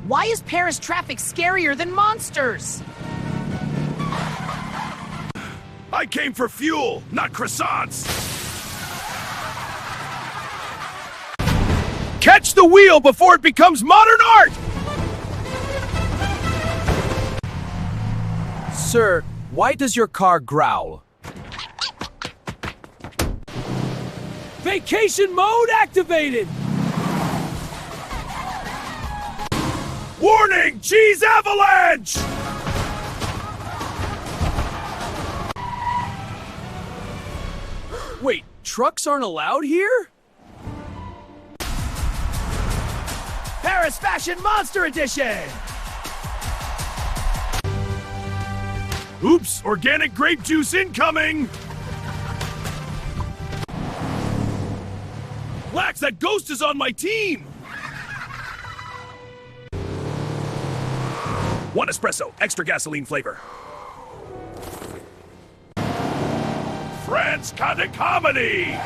Why is Paris traffic scarier than monsters? I came for fuel, not croissants! Catch the wheel before it becomes modern art! Sir, why does your car growl? Vacation mode activated! Warning! Cheese avalanche! Wait, trucks aren't allowed here? Paris Fashion Monster Edition! Oops, organic grape juice incoming! Lax, that ghost is on my team! One espresso, extra gasoline flavor. France kind of comedy!